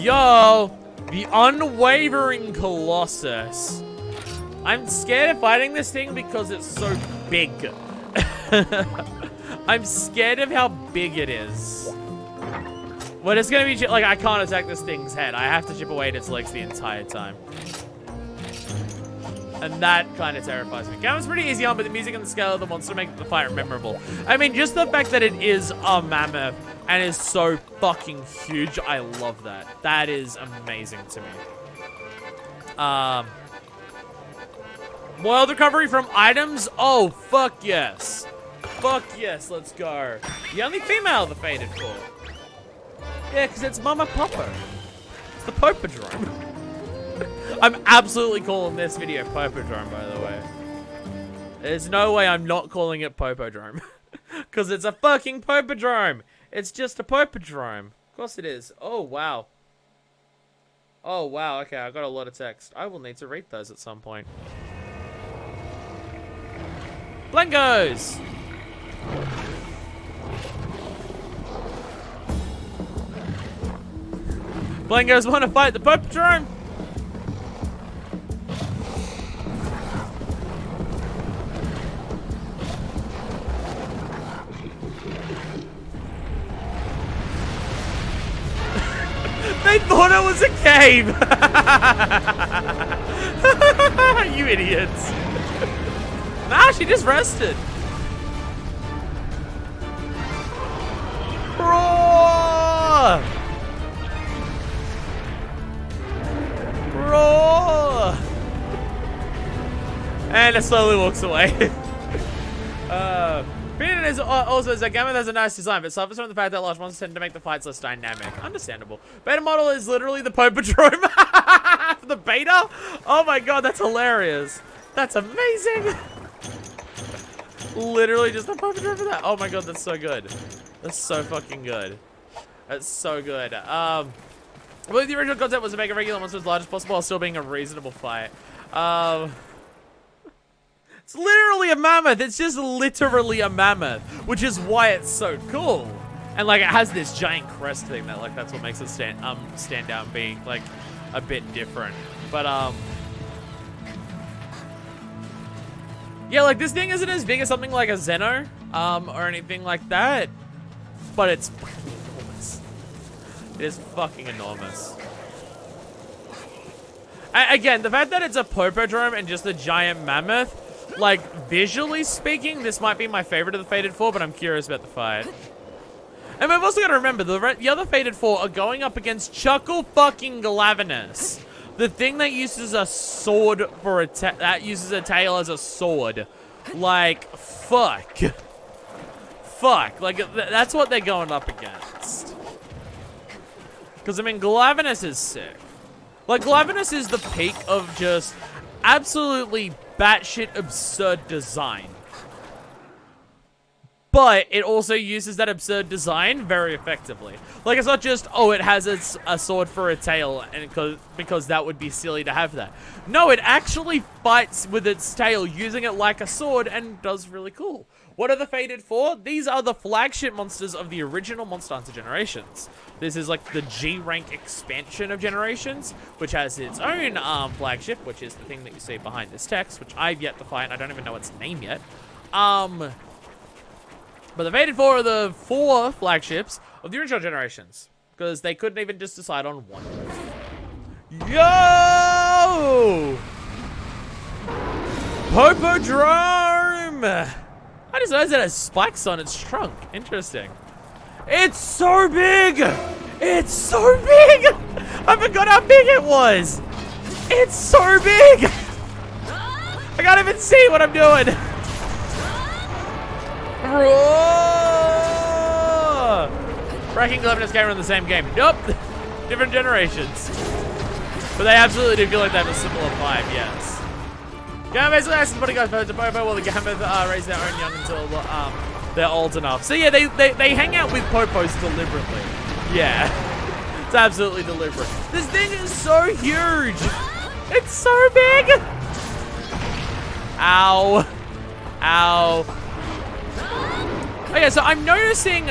Yo, the unwavering colossus. I'm scared of fighting this thing because it's so big. I'm scared of how big it is. But it's gonna be like I can't attack this thing's head. I have to chip away at its legs the entire time. And that kind of terrifies me. Gammoth's pretty easy on, but the music and the scale of the monster make the fight memorable. I mean, just the fact that it is a mammoth and is so fucking huge, I love that. That is amazing to me. Wild recovery from items? Oh, fuck yes. Fuck yes, let's go. The only female of the Fated Four. Yeah, because it's Mama Popper. It's the Popodrome. I'm absolutely calling this video Popodrome, by the way. There's no way I'm not calling it Popodrome. Because it's a fucking Popodrome. It's just a Popodrome. Of course it is. Oh, wow. Oh, wow. Okay, I got a lot of text. I will need to read those at some point. Blengos! Blengos want to fight the Popodrome? They thought it was a cave! You idiots. Nah, she just rested. Roar! Roar! And it slowly walks away. Peanut is also that Gammoth has a nice design, but suffers from the fact that large monsters tend to make the fights less dynamic. Understandable. Beta model is literally the Popodrome. The beta? Oh my god, that's hilarious. That's amazing. Literally just a Popodrome for that. Oh my god, that's so good. That's so fucking good. That's so good. Well, the original concept was to make a regular monster as large as possible while still being a reasonable fight. It's literally a mammoth. It's just literally a mammoth, which is why it's so cool. And like it has this giant crest thing that like that's what makes it stand out and be like a bit different. But yeah, like this thing isn't as big as something like a Zeno or anything like that, but it's fucking enormous. It is fucking enormous. Again, the fact that it's a Popodrome and just a giant mammoth, like, visually speaking, this might be my favorite of the Fated Four, but I'm curious about the fight. And we've also got to remember, the other Fated Four are going up against Chuckle fucking Glavenus. The thing that uses a sword for that uses a tail as a sword. Like, fuck. Fuck. Like, that's what they're going up against. Because, I mean, Glavenus is sick. Like, Glavenus is the peak of just absolutely batshit absurd design. But it also uses that absurd design very effectively. Like, it's not just, oh, it has a sword for a tail, and because that would be silly to have that. No, it actually fights with its tail, using it like a sword, and does really cool. What are the Fated Four? These are the flagship monsters of the original Monster Hunter Generations. This is like the G-rank expansion of Generations, which has its own flagship, which is the thing that you see behind this text, which I've yet to find. I don't even know its name yet. But the Fated Four are the 4 flagships of the original Generations, because they couldn't even just decide on one. Yo! Popodrome! I just noticed it has spikes on its trunk. Interesting. It's so big! It's so big! I forgot how big it was! It's so big! I can't even see what I'm doing! Wrecking Glavenus came in the same game. Nope! Different generations. But they absolutely do feel like they have a similar vibe, yes. Gammoth basically asks the guys to Popo while the Gammoth raise their own young until they're old enough. So yeah, they hang out with Popos deliberately. Yeah. It's absolutely deliberate. This thing is so huge! It's so big! Ow. Ow. Okay, so I'm noticing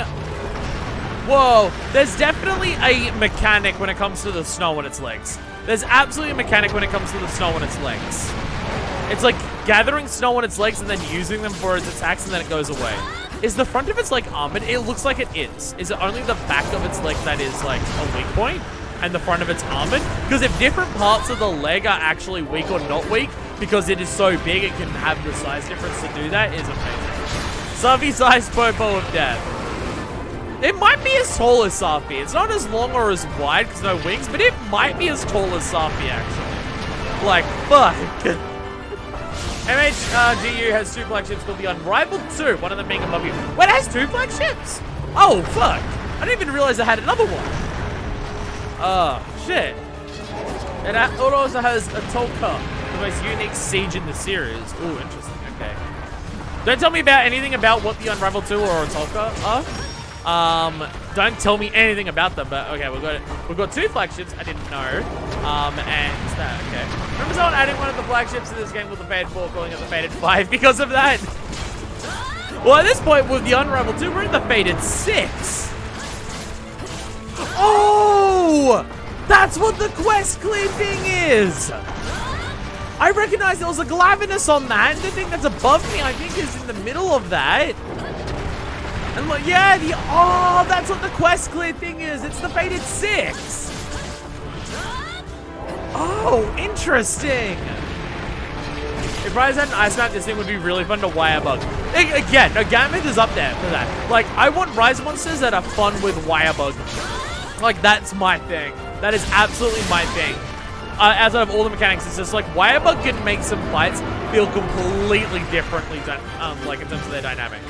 Whoa, there's definitely a mechanic when it comes to the snow on its legs. There's absolutely a mechanic when it comes to the snow on its legs. It's like gathering snow on its legs and then using them for its attacks and then it goes away. Is the front of its leg armored? It looks like it is. Is it only the back of its leg that is like a weak point and the front of it's armored? Because if different parts of the leg are actually weak or not weak, because it is so big it can have the size difference to do that, is amazing. Safi-sized Popo of Death. It might be as tall as Safi. It's not as long or as wide because no wings, but it might be as tall as Safi actually. Like, fuck. MHGU has 2 flagships called the Unrivaled 2, one of them being above you. Wait, it has 2 flagships? Oh, fuck. I didn't even realize I had another one. Oh, shit. And it also has a Tolka, the most unique siege in the series. Ooh, interesting. Okay. Don't tell me about anything about what the Unrivaled 2 or a Tolka are. Don't tell me anything about them, but okay, we've got 2 flagships, I didn't know. And is that okay? Remember someone adding one of the flagships to this game with the Faded 4, calling it the Faded 5 because of that? Well, at this point with the Unrivaled 2, we're in the Faded 6. Oh! That's what the quest clear thing is! I recognize there was a Glavinus on that, and the thing that's above me, I think, is in the middle of that. And like, yeah, oh, that's what the quest clear thing is. It's the Faded 6. Oh, interesting. If Rise had an ice map, this thing would be really fun to wire bug. Again, no, Gammoth is up there for that. Like, I want Rise monsters that are fun with wire bug. Like, that's my thing. That is absolutely my thing. Outside of all the mechanics, it's just like wire bug can make some fights feel completely differently, like in terms of their dynamic.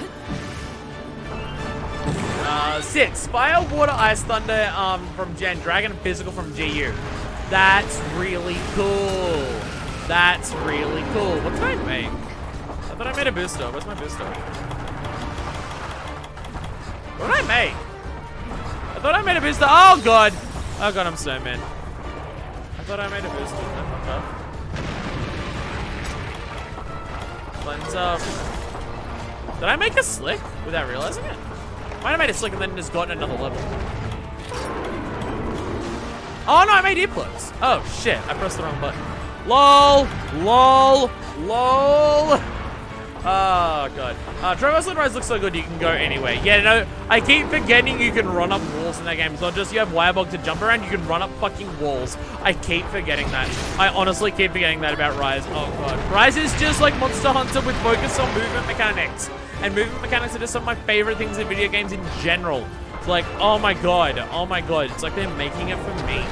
6. Fire, Water, Ice, Thunder from Gen, Dragon, and Physical from GU. That's really cool. That's really cool. What did I make? I thought I made a booster. Where's my booster? What did I make? I thought I made a booster. Oh, God. Oh, God, I'm snowman. I thought I made a booster. Did I make a slick without realizing it? Might have made a slick and then just gotten another level. Oh no, I made earplugs. Oh shit, I pressed the wrong button. LOL, LOL, LOL. Oh god. Traverse Rise looks so good you can go anywhere. Yeah, no, I keep forgetting you can run up walls in that game. It's not just you have Wirebug to jump around, you can run up fucking walls. I keep forgetting that. I honestly keep forgetting that about Rise. Oh god. Rise is just like Monster Hunter with focus on movement mechanics. And movement mechanics are just some of my favorite things in video games in general. It's like, oh my god, it's like they're making it for me.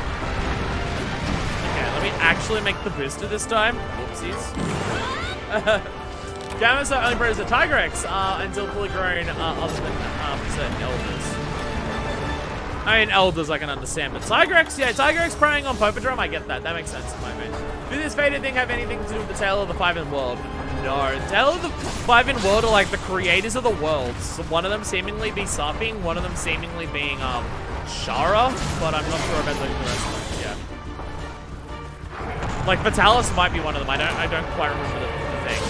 Okay, let me actually make the booster this time. Whoopsies. Gammoths are only bred as a Tigrex until fully grown other than certain elders. I mean, elders I can understand, but Tigrex, yeah, Tigrex preying on Popodrome, I get that. That makes sense in my opinion. Do this Faded thing have anything to do with the Tale of the Five in World? No. Tale of the Five in World are like the creators of the worlds. So one of them seemingly be Safi, one of them seemingly being Shara, but I'm not sure about the rest of them. Yeah. Like Vitalis might be one of them. I don't quite remember the thing.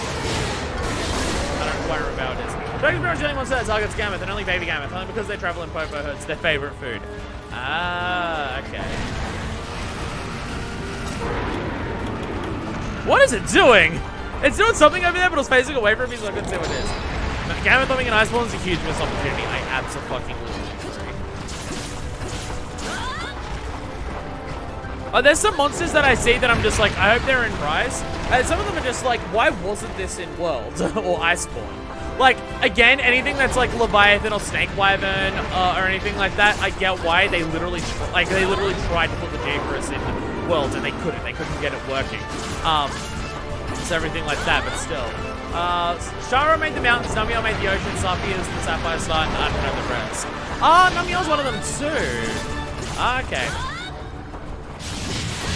I don't quite remember how it is. Dragon's Mirror Jelly Monster that targets Gammoth and only baby Gammoth, only because they travel in Popo herds, their favorite food. Ah, okay. What is it doing? It's doing something over there, but it's facing away from me, so I couldn't see what it is. Gammoth thumbing an Ice Ball is a huge missed opportunity. I absolutely agree. Oh, there's some monsters that I see that I'm just like, I hope they're in Rise. And some of them are just like, why wasn't this in World or Iceborne? Like, again, anything that's like Leviathan or Snake Wyvern or anything like that, I get why they literally, tried to put the J-Verse in Worlds and they couldn't get it working. So everything like that, but still. Shara made the mountains, Namiel made the ocean, Safi is the Sapphire Star, and I don't know the rest. Oh, Namiel's one of them too. Okay.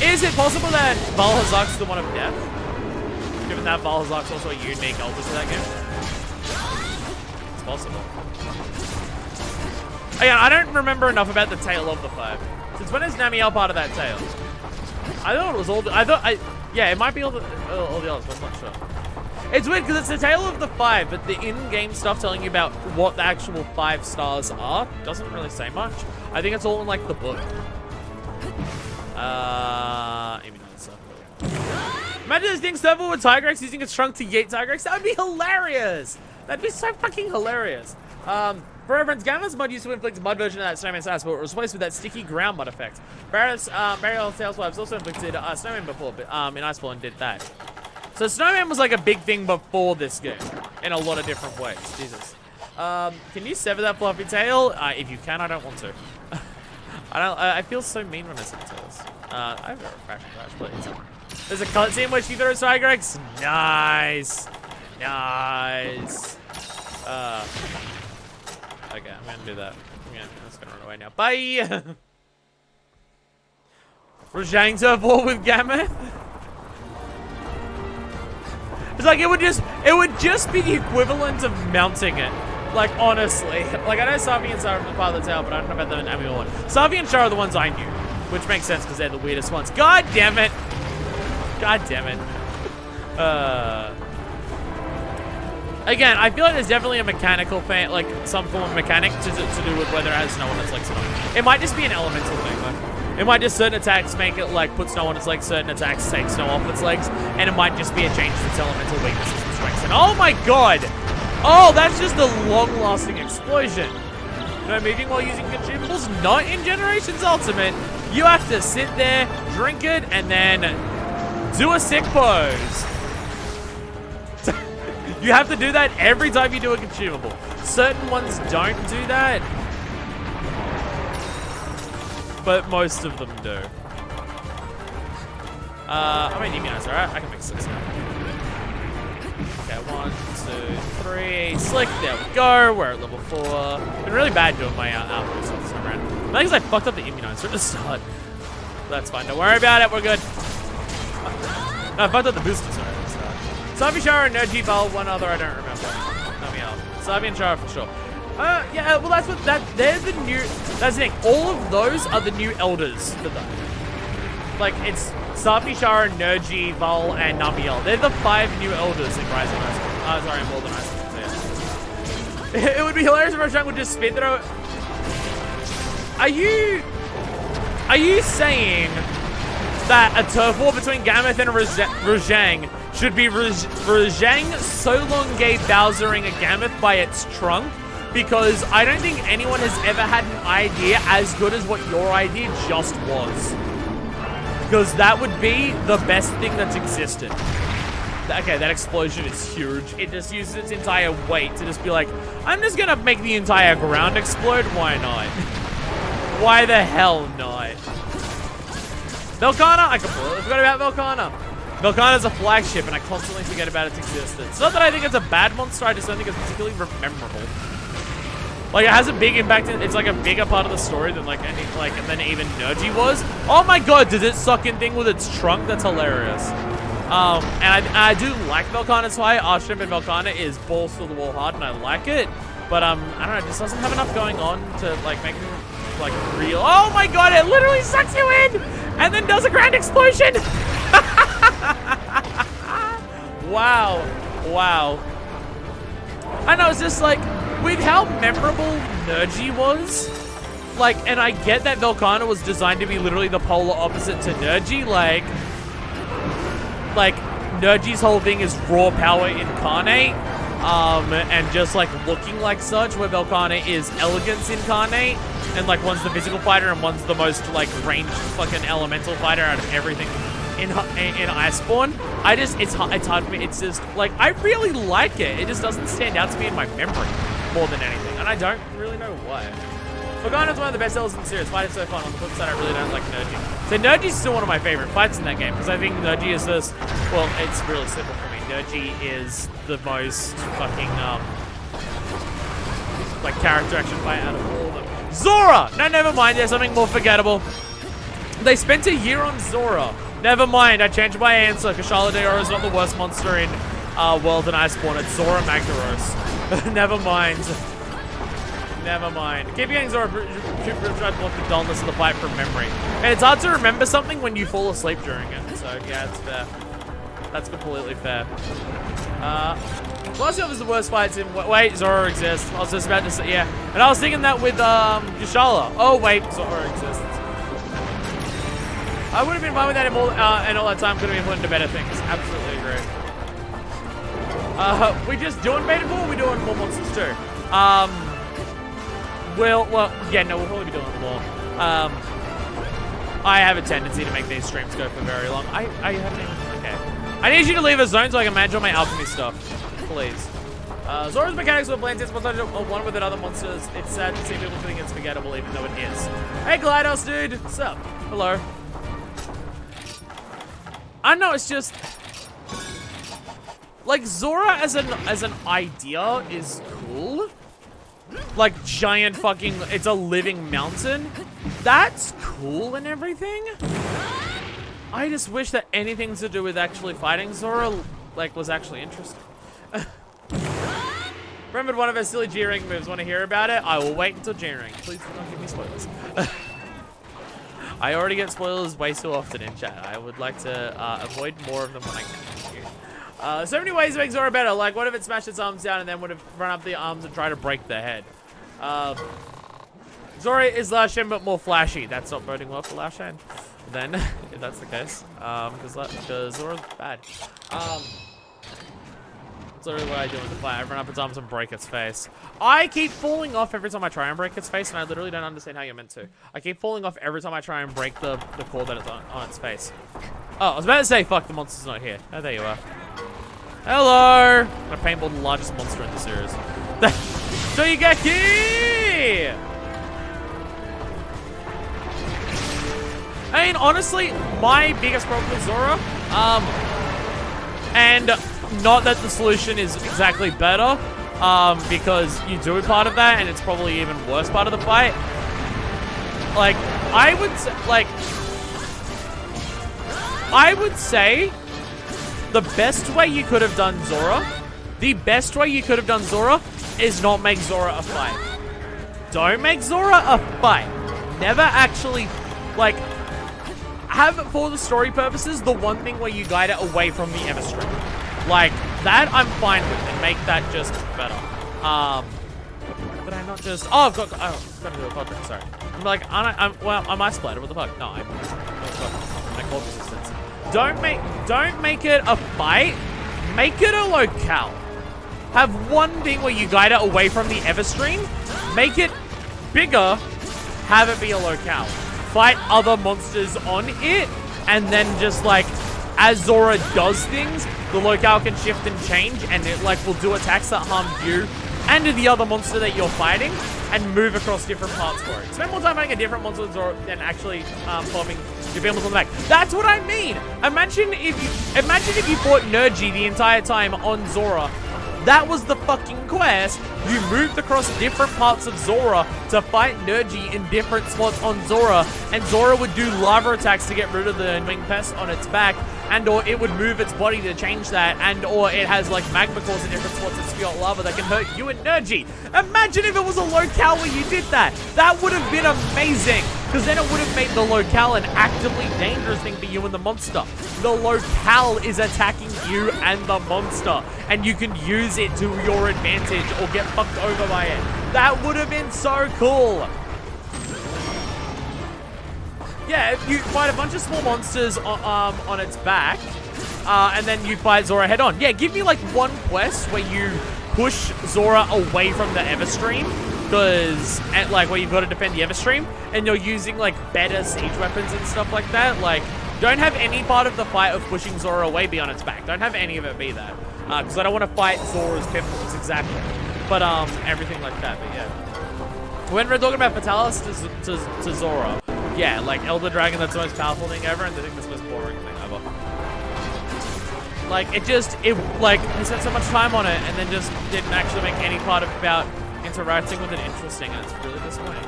Is it possible that Valhazak's the one of death? Given that Valhazak's also a unique altar to that game? It's possible. Again, I don't remember enough about the Tale of the Five. Since when is Namiel part of that tale? I thought it was all the... yeah, it might be all the others, but I'm not sure. It's weird because it's the tale of the 5, but the in-game stuff telling you about what the actual 5 stars are doesn't really say much. I think it's all in like the book. Imagine this thing surfable with Tigrex using its trunk to yeet Tigrex. That would be hilarious. That'd be so fucking hilarious. For reference, Gammoth's mod used to inflict mud version of that Snowman's Ice, but it was replaced with that sticky ground mud effect. Barriel's Tails Wives also inflicted Snowman before, but in Iceborne did that. So Snowman was like a big thing before this game, in a lot of different ways. Jesus. Can you sever that fluffy tail? If you can, I don't want to. I feel so mean when I say tails. I have a refraction crash, please. There's a cutscene where she throws Tigrex. Nice. Nice. Okay, I'm gonna do that. Yeah, I'm just gonna run away now. Bye! Rajang to war with Gammoth? It's like it would just be the equivalent of mounting it. Like, honestly. Like, I know Savi and Sarah are the part of the tale, but I don't know about the Amiel one. Savi and Shara are the ones I knew, which makes sense because they're the weirdest ones. God damn it! God damn it. Again, I feel like there's definitely a mechanical thing, like some form of mechanic to do with whether it has snow on its legs or not. It might just be an elemental thing, though. It might just certain attacks make it like put snow on its legs, certain attacks take snow off its legs, and it might just be a change to its elemental weaknesses and strengths. And oh my god! Oh, that's just a long-lasting explosion. No moving while using consumables? Not in Generations Ultimate. You have to sit there, drink it, and then do a sick pose. You have to do that every time you do a consumable. Certain ones don't do that, but most of them do. I mean, immunize, alright? I can make 6 now. Okay, 1, 2, 3. Slick, there we go. We're at level 4. Been really bad doing my outputs this time around. I think because I fucked up the immunizer at the start. That's fine, don't worry about it, we're good. No, I fucked up the boosters already at the start. Savi, Shara, and Nergy, Val, one other I don't remember. Savi and Shara for sure. Yeah, well they're the new, that's the thing. All of those are the new elders for that. Like, it's Safi, Shara, Nergy, Val, and Namiel. They're the 5 new elders in Rising Ice. Sorry, in World and Ice. Yeah. It would be hilarious if Roshan would just spin throw. Are you saying that a turf war between Gammoth and Rajang should be Rajang so long gave Bowsering a Gammoth by its trunk? Because I don't think anyone has ever had an idea as good as what your idea just was. Because that would be the best thing that's existed. Okay, that explosion is huge. It just uses its entire weight to just be like, I'm just gonna make the entire ground explode. Why not? Why the hell not? Velkhana, I completely forgot about Velkhana. Velkhana's a flagship, and I constantly forget about its existence. It's not that I think it's a bad monster, I just don't think it's particularly memorable. Like, it has a big impact, it's like a bigger part of the story than like than even Nergy was. Oh my god, does it suck in thing with its trunk? That's hilarious. And I do like Velkhana's fight. Archimp and Velkhana is balls to the wall hard, and I like it. But I don't know, it just doesn't have enough going on to like make me like real. Oh my god, it literally sucks you in, and then does a grand explosion. Wow, wow. I know, it's just like, with how memorable Nergy was, like, and I get that Velkhana was designed to be literally the polar opposite to Nergy, like Nergy's whole thing is raw power incarnate, and just like looking like such, where Velkhana is elegance incarnate, and like one's the physical fighter and one's the most like ranged fucking elemental fighter out of everything in Iceborne. It's hard for me. It's just like, I really like it. It just doesn't stand out to me in my memory more than anything, and I don't really know why. Velkhana's one of the best elders in the series. Fight is so fun. On the flip side, I really don't like Nergy. So Nergy's still one of my favorite fights in that game, because I think Nergy is this, well, it's really simple for me. Nergy is the most fucking, like, character action fight out of all of them. Zorah! No, never mind. There's something more forgettable. They spent a year on Zorah. Never mind. I changed my answer, because Charlotte Deora is not the worst monster in World and Iceborne. It's Zorah Magdaros. Never mind. Never mind. Keep getting Zorah try to block the dullness of the fight from memory. And it's hard to remember something when you fall asleep during it. So, yeah, it's fair. That's completely fair. Colossus is the worst fights in. Wait, Zorah exists. I was just about to say, yeah. And I was thinking that with Gishala. Oh wait, Zorah exists. I would have been fine with that and all that time could have been put into better things. Absolutely agree. We just doing beta pool. We doing more monsters too. Well, yeah, no, we'll probably be doing more. I have a tendency to make these streams go for very long. I haven't even. Okay. I need you to leave a zone so I can manage all my alchemy stuff. Please. Zorah's mechanics with plants is one with other monsters. It's sad to see people think it's forgettable even though it is. Hey Glidos, dude. What's up? Hello. I know, it's just like Zorah as an idea is cool. Like giant fucking, it's a living mountain. That's cool and everything. I just wish that anything to do with actually fighting Zorah like was actually interesting. Remembered one of her silly G-Ring moves. Want to hear about it? I will wait until G-Ring. Please do not give me spoilers. I already get spoilers way too often in chat. I would like to avoid more of them when I can. So many ways to make Zorah better. Like, what if it smashed its arms down and then would have run up the arms and try to break the head? Zorah is Lashan but more flashy. That's not boding well for Lashan. Then, if that's the case, because Zorah's bad. That's literally what I do with the fight. I run up its arms and break its face. I keep falling off every time I try and break its face, and I literally don't understand how you're meant to. I keep falling off every time I try and break the core that is on its face. Oh, I was about to say, fuck, the monster's not here. Oh, there you are. Hello! I'm gonna paintball the largest monster in the series. Shoyugeki! I mean, honestly, my biggest problem with Zorah, and not that the solution is exactly better, because you do part of that, and it's probably even worse part of the fight. Like, I would say the best way you could have done Zorah, is not make Zorah a fight. Don't make Zorah a fight. Never actually, like, have it for the story purposes, the one thing where you guide it away from the Everstream. Like, that I'm fine with, and make that just better. But I not just, oh, I've got to do a Popodrome, sorry. I'm like, well, am I splattered? What the fuck? No, I called resistance. Don't make it a fight, make it a locale. Have one thing where you guide it away from the Everstream, make it bigger, have it be a locale. Fight other monsters on it, and then just like, as Zorah does things, the locale can shift and change, and it like will do attacks that harm you and the other monster that you're fighting, and move across different parts for it. Spend more time fighting a different monster than actually popping your beams on the back. That's what I mean. Imagine if you fought Nergy the entire time on Zorah. That was the fucking quest. You moved across different parts of Zorah to fight Nergy in different spots on Zorah, and Zorah would do lava attacks to get rid of the wing pest on its back, and or it would move its body to change that, and or it has like magma cores in different spots that spew out lava that can hurt you and Nergy. Imagine if it was a locale where you did that. That would have been amazing, because then it would have made the locale an actively dangerous thing for you and the monster. The locale is attacking you and the monster, and you can use it to your advantage or get fucked over by it. That would have been so cool. Yeah, if you fight a bunch of small monsters on its back, and then you fight Zorah head on. Yeah, give me like one quest where you push Zorah away from the Everstream, because like where you've got to defend the Everstream, and you're using like better siege weapons and stuff like that. Like, don't have any part of the fight of pushing Zorah away be on its back. Don't have any of it be that, because I don't want to fight Zorah's pimples exactly. But everything like that. But yeah, when we're talking about Fatalis to Zorah, yeah, like Elder Dragon, that's the most powerful thing ever, and I think that's the most boring thing ever. Like, it like, he spent so much time on it, and then just didn't actually make any part about interacting with it interesting, and it's really disappointing.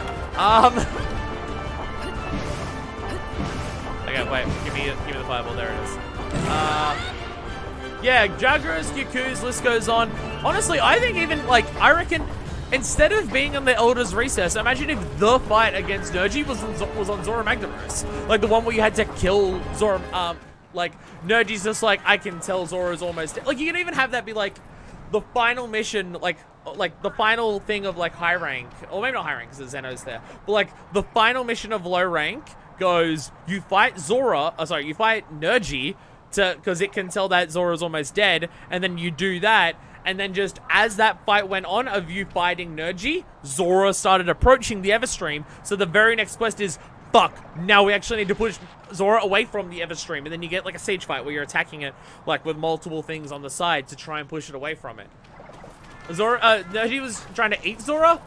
Okay, wait, give me the fireball, there it is. Yeah, Jagras, Yaku's, list goes on. Honestly, I think even, like, I reckon, instead of being on the Elder's Recess, imagine if the fight against Nergy was on Zorah Magdaros. Like, the one where you had to kill Zorah, like, Nergy's just like, I can tell Zorah's almost dead. Like, you can even have that be like, the final mission, like the final thing of like high rank, or maybe not high rank because Zeno's there, but like the final mission of low rank goes, you fight Zorah, you fight Nergy because it can tell that Zorah's almost dead, and then you do that, and then just as that fight went on of you fighting Nergy, Zorah started approaching the Everstream, so the very next quest is, fuck, now we actually need to push Zorah away from the Everstream, and then you get like a siege fight where you're attacking it like with multiple things on the side to try and push it away from it. Nergy was trying to eat Zorah,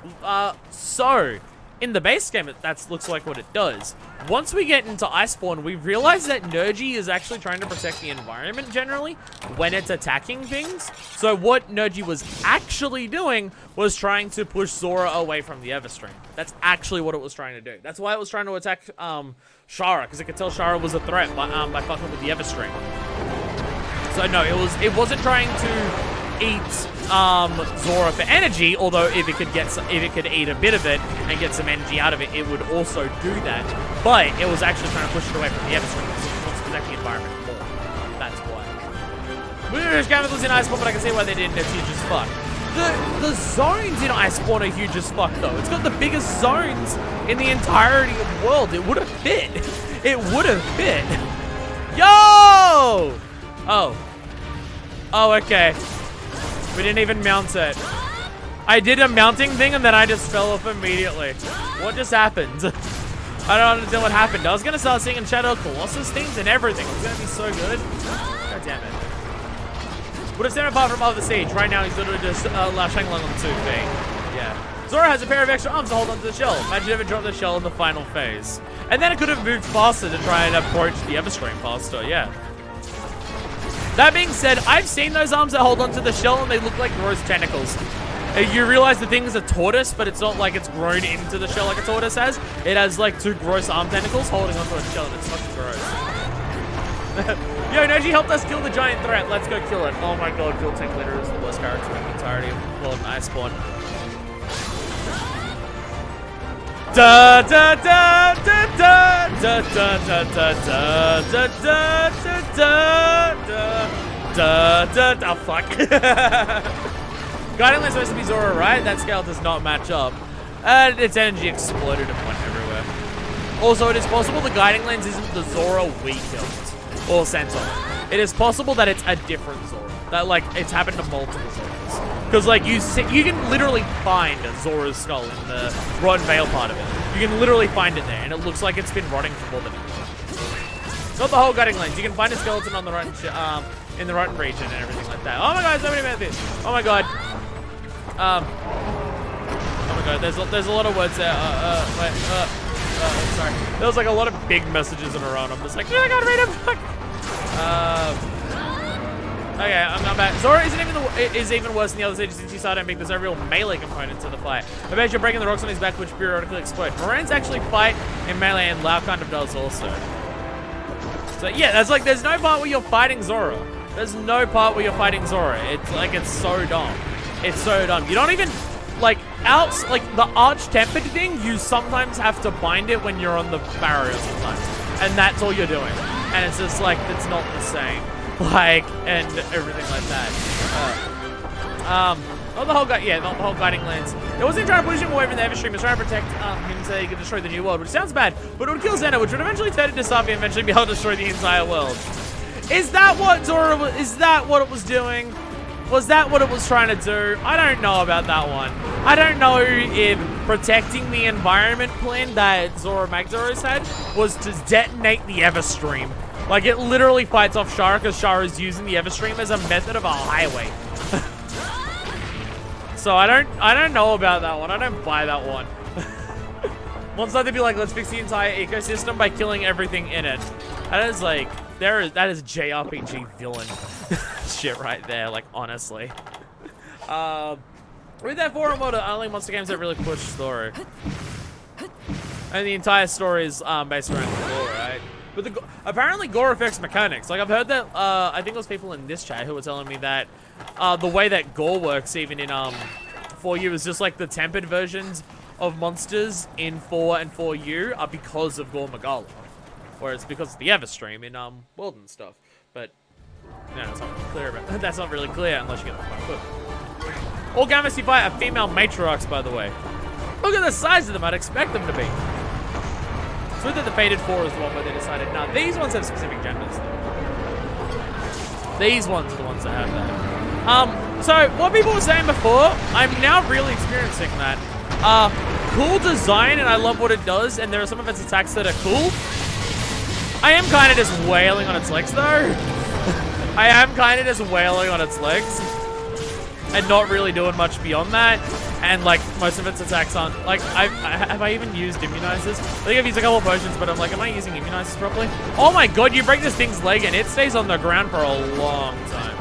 so in the base game that looks like what it does. Once we get into Iceborne, we realize that Nergy is actually trying to protect the environment generally when it's attacking things. So what Nergy was actually doing was trying to push Zorah away from the Everstream. That's actually what it was trying to do. That's why it was trying to attack Shara, because it could tell Shara was a threat by fucking with the Everstream. So no, it wasn't trying to eat Zorah for energy, although if it could eat a bit of it and get some energy out of it, it would also do that. But it was actually trying to push it away from the Everstream because it wants to protect the environment more. That's why. Gammoth was in Iceborne, but I can see why they didn't. It's huge as fuck. The zones in Iceborne are huge as fuck, though. It's got the biggest zones in the entirety of the world. It would have fit. It would have fit. Yo! Oh, okay. We didn't even mount it. I did a mounting thing and then I just fell off immediately. What just happened? I don't understand what happened. I was gonna start singing Shadow Colossus things and everything. It was gonna be so good. God damn it. Would have sent apart from Of the Siege. Right now he's literally just lashing along on 2 feet. Yeah. Zorah has a pair of extra arms to hold onto the shell. Imagine if it dropped the shell in the final phase. And then it could have moved faster to try and approach the Everstream faster, yeah. That being said, I've seen those arms that hold onto the shell and they look like gross tentacles. You realize the thing is a tortoise, but it's not like it's grown into the shell like a tortoise has. It has like 2 gross arm tentacles holding onto a shell and it's fucking gross. Yo, Nergy helped us kill the giant threat. Let's go kill it. Oh my god, Field Tank Leader is the worst character in the entirety of World and Iceborne. Da da da da da da da da da da da da da da da. Oh fuck. Guiding Lens supposed to be Zorah, right? That scale does not match up. And its energy exploded and went everywhere. Also, it is possible the Guiding Lens isn't the Zorah we killed or sent on. It is possible that it's a different Zorah. That like it's happened to multiple Zorahs. Because like you can literally find Zorah's skull in the Rotten Vale part of it. You can literally find it there, and it looks like it's been rotting for more than a year. Not the whole Guiding Lens. You can find a skeleton on the Rotten, in the Rotten region and everything like that. Oh my god, so many methods. Oh my god. Oh my god, there's a lot of words there. Sorry. There was like a lot of big messages in a row, and I'm just like, I gotta read them. Fuck. Okay, I'm back. Zorah is even worse than the other stages since you started making there's a real melee component to the fight. I bet you're breaking the rocks on his back, which periodically explode. Moraines actually fight in melee, and Lao kind of does also. So yeah, that's like there's no part where you're fighting Zorah. There's no part where you're fighting Zorah. It's like it's so dumb. It's so dumb. You don't even like the arch tempered thing. You sometimes have to bind it when you're on the barrier sometimes, and that's all you're doing. And it's just like it's not the same. Like, and everything like that. Not the whole Guiding Lens. It wasn't trying to push him away from the Everstream. It was trying to protect him so he could destroy the new world, which sounds bad, but it would kill Zeno, which would eventually turn into Safi and eventually be able to destroy the entire world. Is that what Zorah was, is that what it was doing? Was that what it was trying to do? I don't know about that one. I don't know if protecting the environment plan that Zorah Magdaros had was to detonate the Everstream. Like, it literally fights off Shara because Shara is using the Everstream as a method of a highway. So I don't know about that one. I don't buy that one. One side they'd be like, let's fix the entire ecosystem by killing everything in it. That is like, that is JRPG villain shit right there, like, honestly. With that forum mode, only monster games that really push story. And the entire story is based around the lore, right? But apparently gore affects mechanics. Like, I've heard that, I think it was people in this chat who were telling me that the way that gore works even in 4U is just like the tempered versions of monsters in 4 and 4U are because of Gore Magala. or it's because of the Everstream in World and stuff. But no, that's not really clear. About that's not really clear unless you get the right foot. All Gammoths you fight are female matriarchs, by the way. Look at the size of them. I'd expect them to be. So that the Fated 4 is the one where they decided, nah, these ones have specific genders. These ones are the ones that have that. So what people were saying before, I'm now really experiencing that. Cool design, and I love what it does, and there are some of its attacks that are cool. I am kind of just wailing on its legs, though. I am kind of just wailing on its legs. And not really doing much beyond that. And, like, most of its attacks aren't... Like, have I even used immunizers? I think I've used a couple of potions, but I'm like, am I using immunizers properly? Oh my god, you break this thing's leg and it stays on the ground for a long time.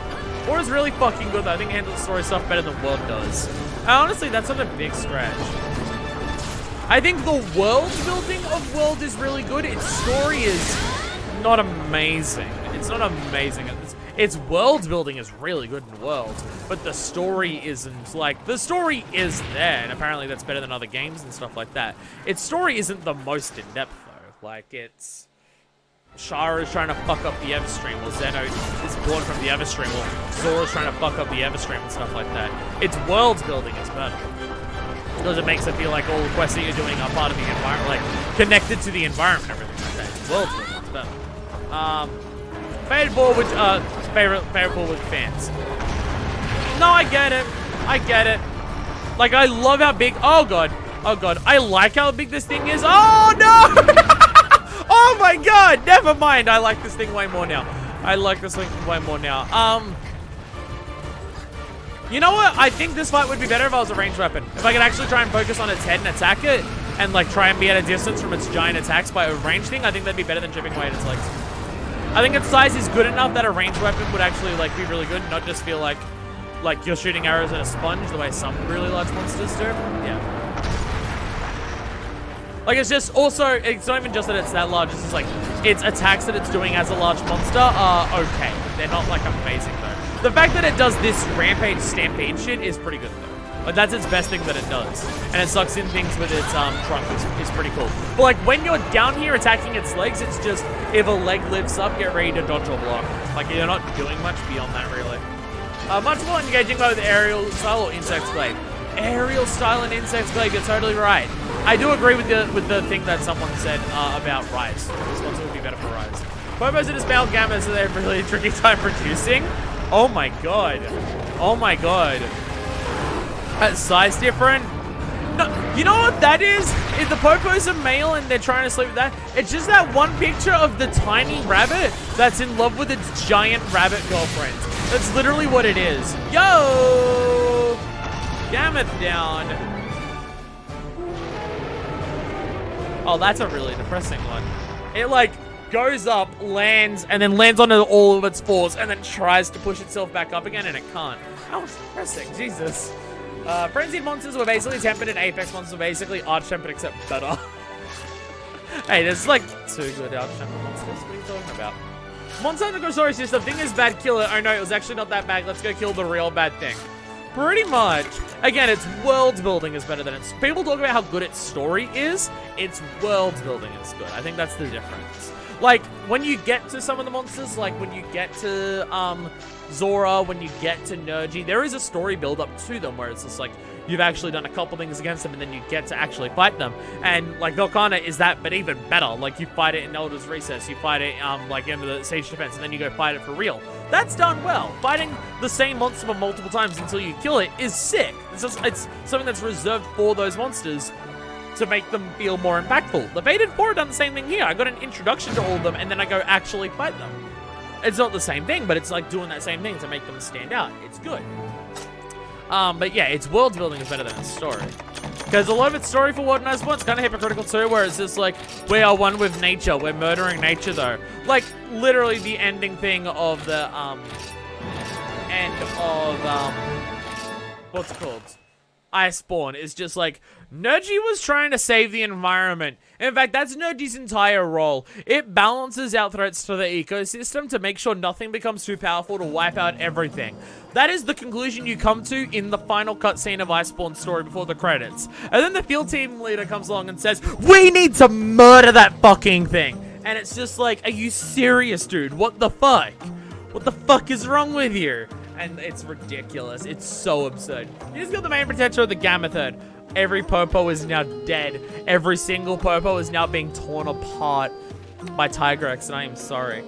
Or is really fucking good, though. I think it handles story stuff better than World does. And honestly, that's not a big scratch. I think the world building of World is really good. Its story is not amazing. It's not amazing. Its world building is really good in World, but the story isn't. Like, the story is there, and apparently that's better than other games and stuff like that. Its story isn't the most in-depth, though. Like, it's... Shara is trying to fuck up the Everstream, or Zeno is born from the Everstream, or Zorah's trying to fuck up the Everstream and stuff like that. Its world building is better. Because it makes it feel like all the quests that you're doing are part of the environment, like, connected to the environment and everything like that. Its world building is better. Fated 4 with, favorite 4 with fans. No, I get it. I get it. Like, I love how big, oh god. Oh god. I like how big this thing is. Oh no! Oh my god! Never mind. I like this thing way more now. I like this thing way more now. You know what? I think this fight would be better if I was a ranged weapon. If I could actually try and focus on its head and attack it, and like try and be at a distance from its giant attacks by a ranged thing, I think that'd be better than chipping away at its legs. I think its size is good enough that a ranged weapon would actually like be really good, and not just feel like you're shooting arrows at a sponge the way some really large monsters do. Yeah. Like, it's just also, it's not even just that it's that large, it's just like, its attacks that it's doing as a large monster are okay. They're not like amazing though. The fact that it does this rampage stampede shit is pretty good though. Like, that's its best thing that it does. And it sucks in things with its trunk is pretty cool. But like, when you're down here attacking its legs, it's just, if a leg lifts up, get ready to dodge or block. Like, you're not doing much beyond that really. Much more engaging with aerial style or insect glaive. Aerial style and insect glaive, you're totally right. I do agree with the thing that someone said about Rise. This one would be better for Rise. Popos and Spell Gamma, so they're really tricky time producing. Oh my god. Oh my god. Size different? No, you know what that is? If the Popos are male and they're trying to sleep with that, it's just that one picture of the tiny rabbit that's in love with its giant rabbit girlfriend. That's literally what it is. Yo! Gammoth down. Oh, that's a really depressing one. It like goes up, lands, and then lands on all of its fours, and then tries to push itself back up again, and it can't. That was depressing, Jesus. Frenzied monsters were basically tempered, and Apex monsters were basically arch-tempered, except better. Hey, there's like 2 good arch-tempered monsters. What are you talking about? Monster Hunter Grosaurus system. Thing is bad, kill it. Oh no, it was actually not that bad. Let's go kill the real bad thing. Pretty much. Again, its world building is better than its... People talk about how good its story is. Its world building is good. I think that's the difference. Like, when you get to some of the monsters, like when you get to Zorah, when you get to Nergy, there is a story build-up to them where it's just like, you've actually done a couple things against them, and then you get to actually fight them. And like Volcana is that, but even better. Like, you fight it in Elder's Recess, you fight it like into the Siege Defense, and then you go fight it for real. That's done well. Fighting the same monster multiple times until you kill it is sick. It's something that's reserved for those monsters to make them feel more impactful. The Fated 4 done the same thing here. I got an introduction to all of them, and then I go actually fight them. It's not the same thing, but it's like doing that same thing to make them stand out. It's good. But yeah, its world building is better than its story. Because a lot of its story for World Nice One's kind of hypocritical too, where it's just like, we are one with nature. We're murdering nature though. Like, literally the ending thing of the, what's it called? Iceborne is just like, Nergy was trying to save the environment. In fact, that's Nergy's entire role. It balances out threats to the ecosystem to make sure nothing becomes too powerful to wipe out everything. That is the conclusion you come to in the final cutscene of Iceborne's story before the credits. And then the field team leader comes along and says, we need to murder that fucking thing. And it's just like, are you serious, dude? What the fuck? What the fuck is wrong with you? And it's ridiculous. It's so absurd. You just got the main potential of the Gammoth herd. Every Popo is now dead. Every single Popo is now being torn apart by Tigrex, and I am sorry.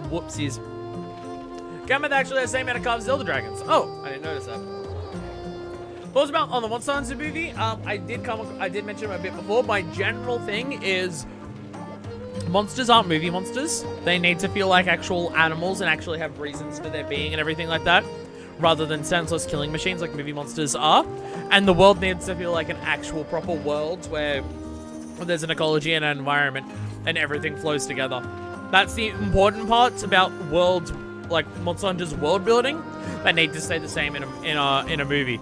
Whoopsies. Gammoth actually has the same amount of cards as Elder Dragons. Oh, I didn't notice that. Thoughts about on the Monster Hunter movie? I did mention it a bit before. My general thing is monsters aren't movie monsters. They need to feel like actual animals and actually have reasons for their being and everything like that, rather than senseless killing machines like movie monsters are. And the world needs to feel like an actual proper world where there's an ecology and an environment and everything flows together. That's the important parts about world, like Monster Hunter's world building, that need to stay the same in a movie.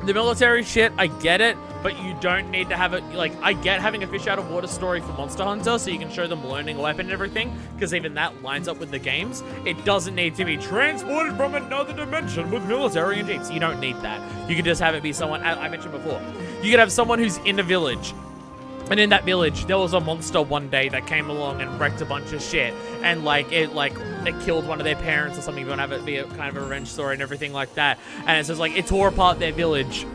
The military shit, I get it, but you don't need to have it, like, I get having a fish out of water story for Monster Hunter so you can show them learning a weapon and everything, because even that lines up with the games. It doesn't need to be transported from another dimension with military and jeeps. You don't need that. You can just have it be someone, I mentioned before, you could have someone who's in a village, and in that village, there was a monster one day that came along and wrecked a bunch of shit, and it killed one of their parents or something. You want to have it be a kind of a revenge story and everything like that. And it says like it tore apart their village.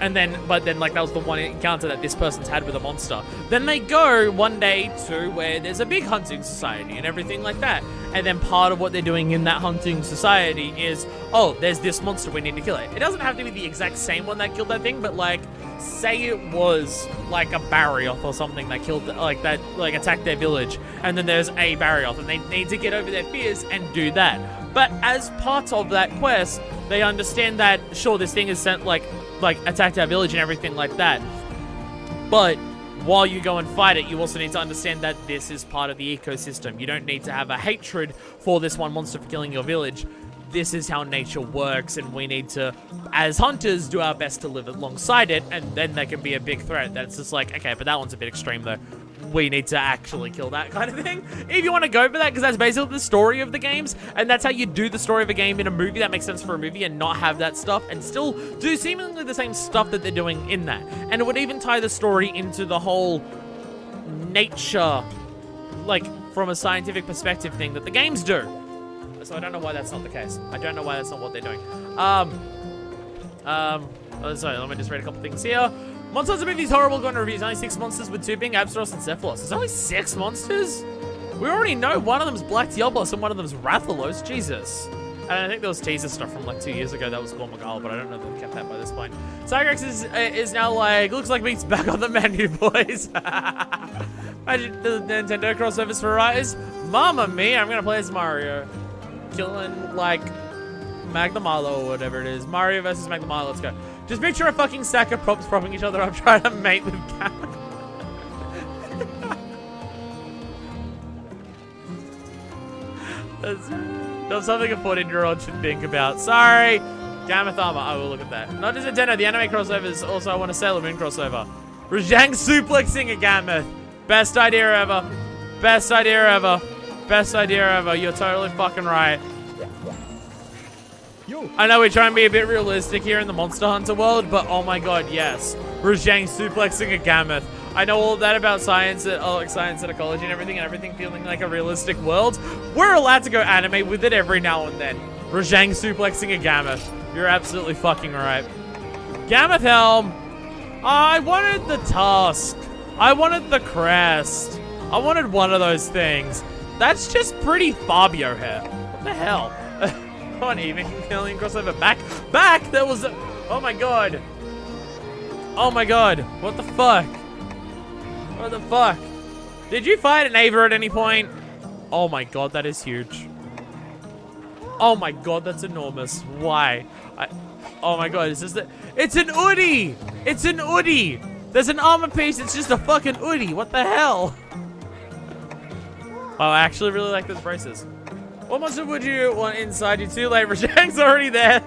But then like that was the one encounter that this person's had with a monster. Then they go one day to where there's a big hunting society and everything like that. And then part of what they're doing in that hunting society is, oh, there's this monster, we need to kill it. It doesn't have to be the exact same one that killed that thing, but like, say it was like a Barioth or something that killed, attacked their village, and then there's a Barioth, and they need to get over their fears and do that. But as part of that quest, they understand that, sure, this thing is sent, like attacked our village and everything like that. But while you go and fight it, you also need to understand that this is part of the ecosystem. You don't need to have a hatred for this one monster for killing your village. This is how nature works, and we need to, as hunters, do our best to live alongside it, and then there can be a big threat that's just like, okay, but that one's a bit extreme though. We need to actually kill that kind of thing. If you want to go for that, because that's basically the story of the games, and that's how you do the story of a game in a movie that makes sense for a movie, and not have that stuff, and still do seemingly the same stuff that they're doing in that. And it would even tie the story into the whole nature, like, from a scientific perspective thing that the games do. So I don't know why that's not the case. I don't know why that's not what they're doing. Sorry, let me just read a couple things here. Monster Hunter movie's horrible, going to reviews. Only 6 monsters, with 2 being Absteros and Cephalos. There's only 6 monsters? We already know one of them's Black Diablos and one of them's Rathalos. Jesus. And I think there was teaser stuff from like 2 years ago that was Gormagal, but I don't know if they've kept that by this point. Tigrex is now like, looks like meat's back on the menu, boys. Imagine the Nintendo crossovers for writers. Mamma mia, I'm gonna play as Mario. Killing like Magdamalo or whatever it is. Mario versus Magdamalo, let's go. Just picture a fucking stack of props propping each other up trying to mate with Gammoth. That's something a 14-year-old should think about. Sorry. Gammoth armor. I will look at that. Not just Nintendo, the anime crossovers. Also, I want a Sailor Moon crossover. Rajang suplexing a Gammoth. Best idea ever. Best idea ever. Best idea ever. You're totally fucking right. I know we're trying to be a bit realistic here in the Monster Hunter world, but oh my god, yes. Rajang suplexing a Gammoth. I know all of that about science and ecology and everything feeling like a realistic world. We're allowed to go anime with it every now and then. Rajang suplexing a Gammoth. You're absolutely fucking right. Gammoth helm. I wanted the tusk. I wanted the crest. I wanted one of those things. That's just pretty Fabio hair. What the hell? Uneven killing crossover. Back! That was... Oh my god. Oh my god. What the fuck? What the fuck? Did you fight an Ava at any point? Oh my god, that is huge. Oh my god, that's enormous. Why? Oh my god, it's just that... It's an Udi! It's an Udi! There's an armor piece, it's just a fucking Udi. What the hell? Oh, I actually really like those braces. What monster would you want inside you? Too late, Rajang's already there.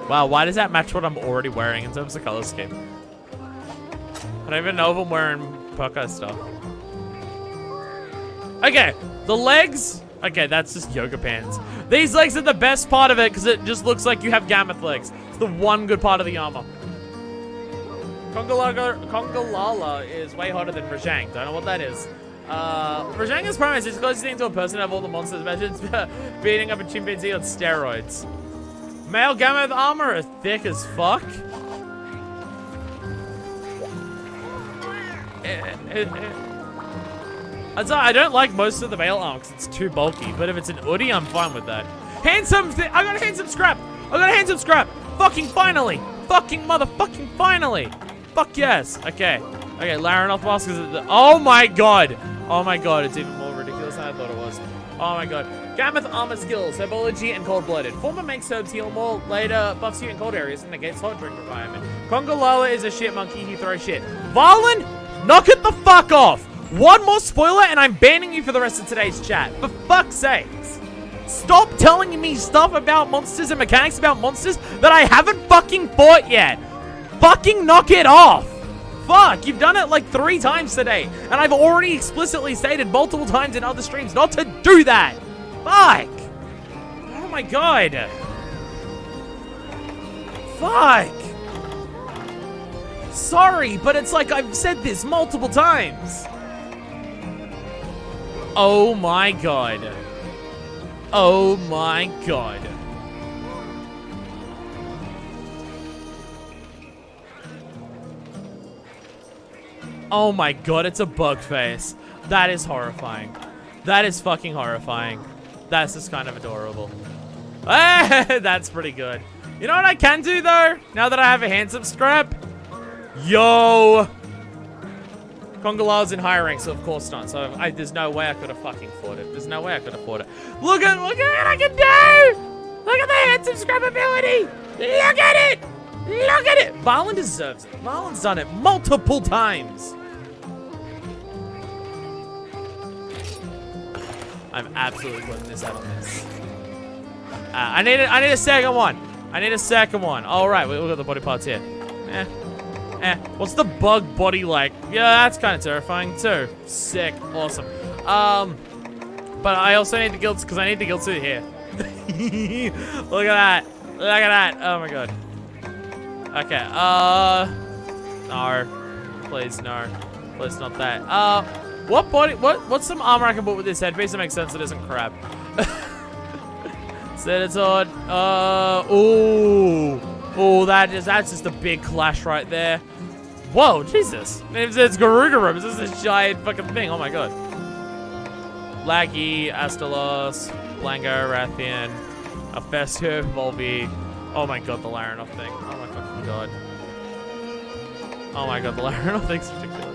Wow, why does that match what I'm already wearing in terms of color scheme? I don't even know if I'm wearing Pokke stuff. Okay, the legs. Okay, that's just yoga pants. These legs are the best part of it because it just looks like you have Gammoth legs. It's the one good part of the armor. Kongalala is way hotter than Rajang. Don't know what that is. Rajang is promised it's closest thing to a person of all the monsters mentioned beating up a chimpanzee on steroids. Male Gammoth armor is thick as fuck. I don't like most of the male armor because it's too bulky, but if it's an Udi, I'm fine with that. Handsome I got a handsome scrap! I got a handsome scrap! Fucking finally! Fucking motherfucking finally! Fuck yes! Okay. Okay, Laranoth mask is oh my god! Oh my god, it's even more ridiculous than I thought it was. Oh my god. Gammoth armor skills, herbology and cold-blooded. Former makes herbs heal more, later buffs you in cold areas and negates hot drink requirement. Kongolala is a shit monkey, he throws shit. Varlin, knock it the fuck off! One more spoiler and I'm banning you for the rest of today's chat. For fuck's sakes. Stop telling me stuff about monsters and mechanics about monsters that I haven't fucking fought yet. Fucking knock it off. Fuck, you've done it like 3 times today. And I've already explicitly stated multiple times in other streams not to do that. Fuck. Oh my god. Fuck. Sorry, but it's like I've said this multiple times. Oh my god. Oh my god. Oh my god, it's a bug face. That is horrifying. That is fucking horrifying. That's just kind of adorable. That's pretty good. You know what I can do though? Now that I have a handsome scrap? Yo! Kongolala's in higher rank, so of course not. So there's no way I could have fucking fought it. There's no way I could have fought it. Look at what I can do! Look at the handsome scrap ability! Look at it! Look at it! Varlin deserves it. Varlin's done it multiple times. I'm absolutely putting this out on this. I need a second one. I need a second one. All right, we got the body parts here. What's the bug body like? Yeah, that's kind of terrifying too. Sick, awesome. But I also need the guild because I need the guild suit here. Look at that. Look at that. Oh my god. Okay. No. Please no. Please not that. What body? What's some armor I can put with this headpiece that makes sense that isn't crap? Senatord. Ooh, that's just a big clash right there. Whoa, Jesus. It's Garugarum. This is a giant fucking thing. Oh my god. Laggy, Astalos, Blango, Rathian, Alfesco, Volby. Oh my god, the Laranoth thing. Oh my fucking god. Oh my god, the Laranoth thing's ridiculous.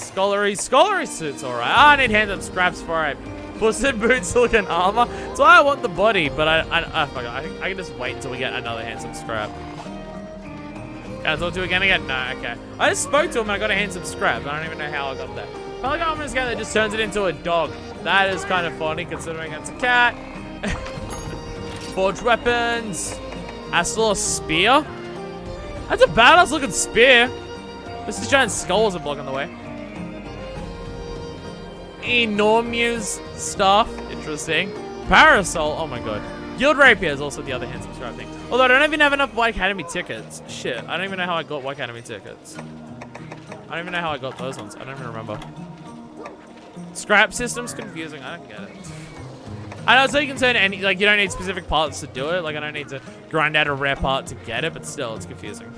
Scholarly suit's alright. I need hands up scraps for it. Busted boots, silicon armor. That's why I want the body, but fuck it. I can just wait until we get another handsome scrap. Can I talk to you again? No, okay. I just spoke to him and I got a handsome scrap. I don't even know how I got that. I like I'm just that just turns it into a dog. That is kind of funny considering it's a cat. Forged weapons. Astalos spear. That's a badass looking spear. This is giant skulls are blocking the way. Enormous stuff. Interesting. Parasol. Oh my god. Guild Rapier is also the other handsome scrap thing. Although I don't even have enough White Academy tickets. Shit. I don't even know how I got White Academy tickets. I don't even know how I got those ones. I don't even remember. Scrap system's confusing. I don't get it. I know, so you can turn any, like, you don't need specific parts to do it. Like, I don't need to grind out a rare part to get it, but still, it's confusing.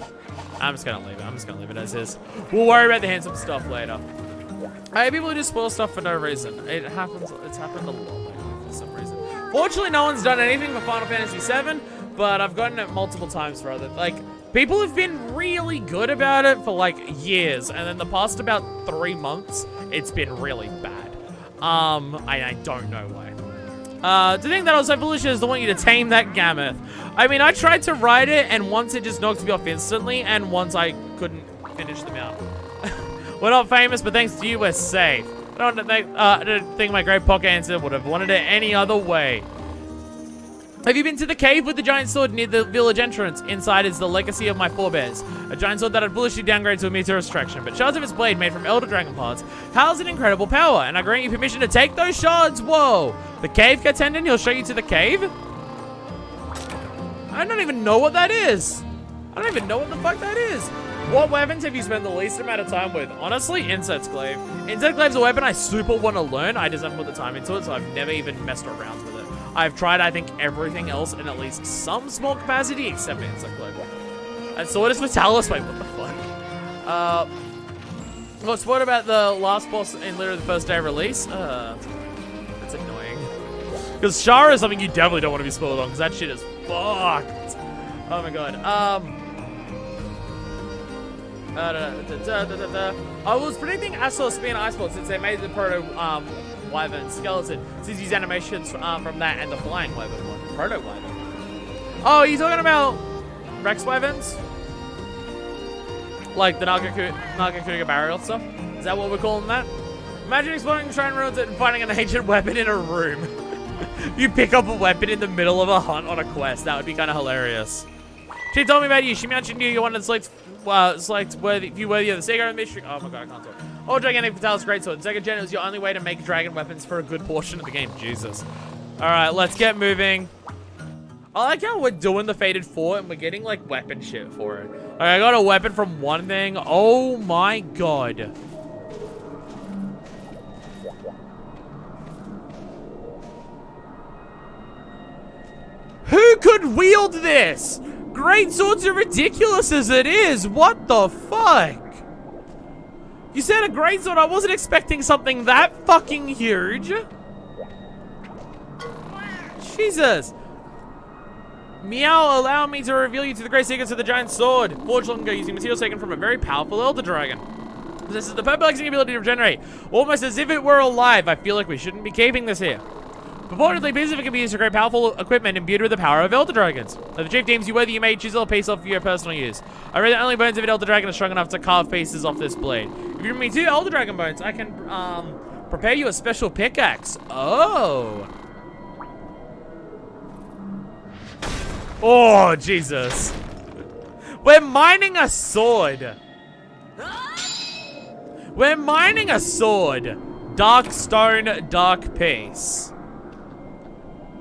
I'm just gonna leave it. I'm just gonna leave it as is. We'll worry about the handsome stuff later. I hate people who just spoil stuff for no reason. It happens, it's happened a lot lately for some reason. Fortunately, no one's done anything for Final Fantasy VII, but I've gotten it multiple times for other, like, people have been really good about it for, like, years, and then the past about 3 months, it's been really bad. I don't know why. To think that I was so foolish as to want you to tame that Gammoth. I mean, I tried to ride it, and once it just knocked me off instantly, and once I couldn't finish them out. We're not famous, but thanks to you, we're safe. I don't think my great Pokke Elder would have wanted it any other way. Have you been to the cave with the giant sword near the village entrance? Inside is the legacy of my forebears. A giant sword that had foolishly downgraded to a meteor extraction, but shards of its blade made from elder dragon parts house an incredible power, and I grant you permission to take those shards. Whoa! The cave attendant, he'll show you to the cave? I don't even know what that is. I don't even know what the fuck that is. What weapons have you spent the least amount of time with? Honestly, Insect Glaive. Insect Glaive's a weapon I super want to learn. I just haven't put the time into it, so I've never even messed around with it. I've tried, I think, everything else in at least some small capacity, except for Insect Glaive. And Sword is Fatalis. Wait, what the fuck? What's what about the last boss in literally the first day of release? That's annoying. Because Shara is something you definitely don't want to be spoiled on, because that shit is fucked. Oh my god. I was predicting Assault Spear and Ice Ball since they made the proto Wyvern skeleton. Since use animations from that and the flying Wyvern one. Proto Wyvern. Oh, are you talking about Rex Wyverns? Like the Nagakuga burial stuff? Is that what we're calling that? Imagine exploring the shrine ruins and finding an ancient weapon in a room. You pick up a weapon in the middle of a hunt on a quest. That would be kind of hilarious. She told me about you. She mentioned you. You're one of the selects worthy of the Sega and Mystery. Oh my god, I can't talk. Oh, Gigantic Fatalis Greatsword. Sega Gen is your only way to make dragon weapons for a good portion of the game. Jesus. Alright, let's get moving. I like how we're doing the Fated 4 and we're getting like weapon shit for it. Alright, I got a weapon from one thing. Oh my god. Who could wield this? Great swords are ridiculous as it is. What the fuck? You said a great sword. I wasn't expecting something that fucking huge. Jesus. Meow, allow me to reveal you to the great secrets of the giant sword. Forged long ago using materials taken from a very powerful elder dragon. This is the perplexing ability to regenerate. Almost as if it were alive. I feel like we shouldn't be keeping this here. Purportedly, piece of it can be used to create powerful equipment imbued with the power of Elder Dragons. The chief deems you whether you may chisel a piece off for your personal use. I read that only bones of an Elder Dragon are strong enough to carve pieces off this blade. If you give me 2 Elder Dragon bones, I can prepare you a special pickaxe. Oh. Oh, Jesus. We're mining a sword. We're mining a sword. Dark stone, dark piece.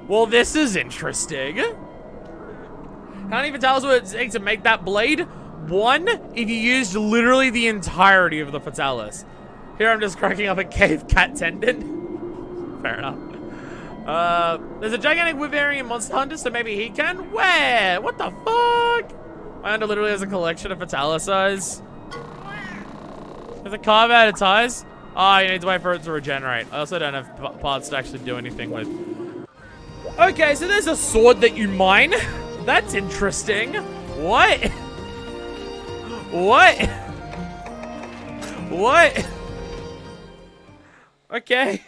Well, this is interesting. How many Fatalis would it take to make that blade? 1, if you used literally the entirety of the Fatalis. Here I'm just cracking up a cave cat tendon. Fair enough. There's a gigantic Wyverian monster hunter, so maybe he can? Where? What the fuck? My hunter literally has a collection of Fatalis eyes. There's a carve out of ties. Oh, you need to wait for it to regenerate. I also don't have parts to actually do anything with. Okay, so there's a sword that you mine. That's interesting. What? What? What? Okay.